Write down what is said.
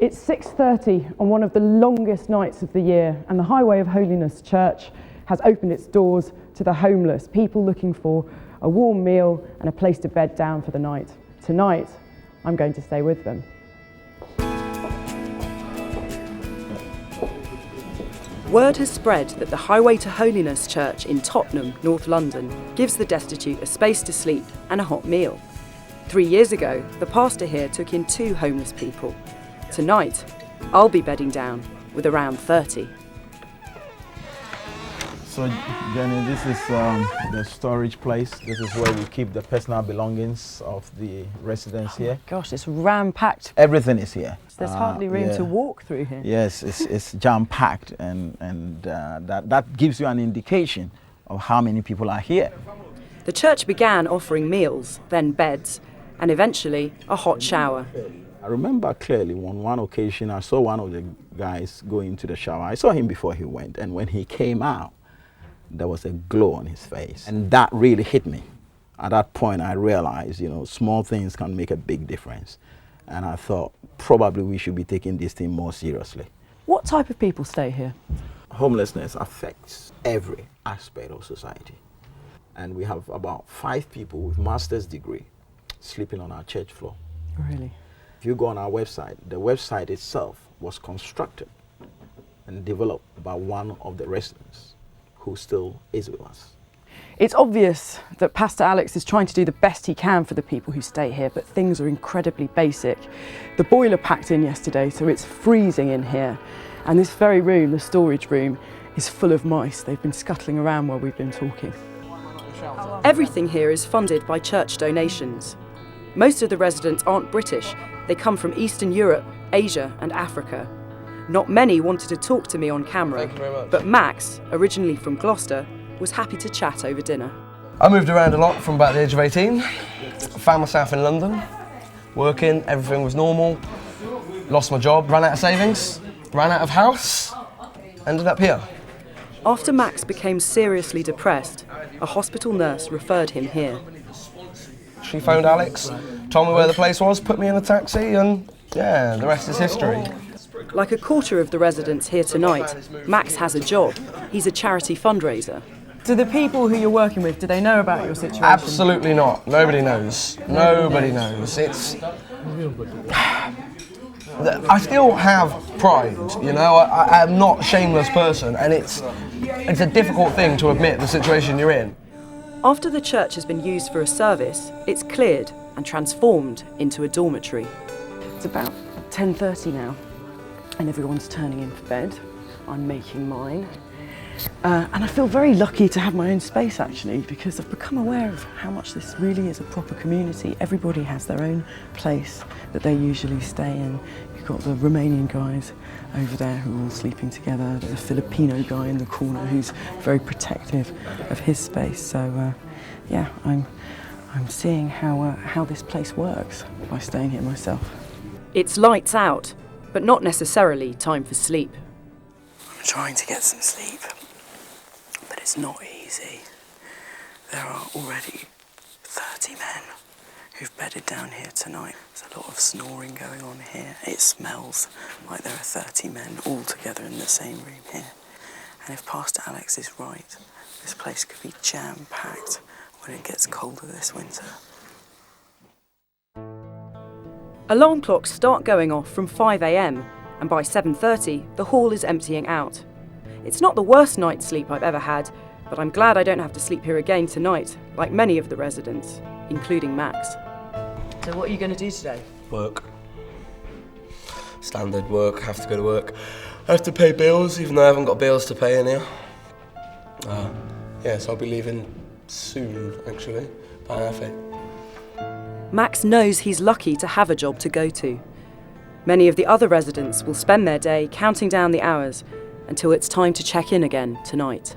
It's 6:30 on one of the longest nights of the year, and the Highway of Holiness Church has opened its doors to the homeless, people looking for a warm meal and a place to bed down for the night. Tonight, I'm going to stay with them. Word has spread that the Highway to Holiness Church in Tottenham, North London, gives the destitute a space to sleep and a hot meal. 3 years ago, the pastor here took in 2 homeless people. Tonight, I'll be bedding down with around 30. So, Jenny, this is the storage place. This is where we keep the personal belongings of the residents here. Gosh, it's ram-packed. Everything is here. There's hardly room to walk through here. Yes, it's jam-packed, and that gives you an indication of how many people are here. The church began offering meals, then beds, and eventually a hot shower. I remember clearly on one occasion I saw one of the guys go into the shower. I saw him before he went, and when he came out, there was a glow on his face. And that really hit me. At that point I realized, small things can make a big difference. And I thought probably we should be taking this thing more seriously. What type of people stay here? Homelessness affects every aspect of society. And we have about 5 people with master's degree sleeping on our church floor. Really? If you go on our website, the website itself was constructed and developed by one of the residents who still is with us. It's obvious that Pastor Alex is trying to do the best he can for the people who stay here, but things are incredibly basic. The boiler packed in yesterday, so it's freezing in here. And this very room, the storage room, is full of mice. They've been scuttling around while we've been talking. Everything here is funded by church donations. Most of the residents aren't British. They come from Eastern Europe, Asia and Africa. Not many wanted to talk to me on camera, but Max, originally from Gloucester, was happy to chat over dinner. I moved around a lot from about the age of 18. Found myself in London, working, everything was normal. Lost my job, ran out of savings, ran out of house, ended up here. After Max became seriously depressed, a hospital nurse referred him here. She phoned Alex, told me where the place was, put me in a taxi, and yeah, the rest is history. Like a quarter of the residents here tonight, Max has a job. He's a charity fundraiser. Do the people who you're working with, do they know about your situation? Absolutely not. Nobody knows. Nobody knows. I still have pride, I'm not a shameless person, and it's a difficult thing to admit the situation you're in. After the church has been used for a service, it's cleared and transformed into a dormitory. It's about 10:30 now, and everyone's turning in for bed. I'm making mine. And I feel very lucky to have my own space, actually, because I've become aware of how much this really is a proper community. Everybody has their own place that they usually stay in. You've got the Romanian guys over there who are all sleeping together. There's a Filipino guy in the corner who's very protective of his space. So, yeah, I'm seeing how this place works by staying here myself. It's lights out, but not necessarily time for sleep. I'm trying to get some sleep, but it's not easy. There are already 30 men who've bedded down here tonight. There's a lot of snoring going on here. It smells like there are 30 men all together in the same room here. And if Pastor Alex is right, this place could be jam-packed when it gets colder this winter. Alarm clocks start going off from 5 a.m, and by 7:30, the hall is emptying out. It's not the worst night's sleep I've ever had, but I'm glad I don't have to sleep here again tonight, like many of the residents, including Max. So what are you going to do today? Work. Standard work, have to go to work. I have to pay bills, even though I haven't got bills to pay in here. So I'll be leaving soon, actually, by half-8. Max knows he's lucky to have a job to go to. Many of the other residents will spend their day counting down the hours until it's time to check in again tonight.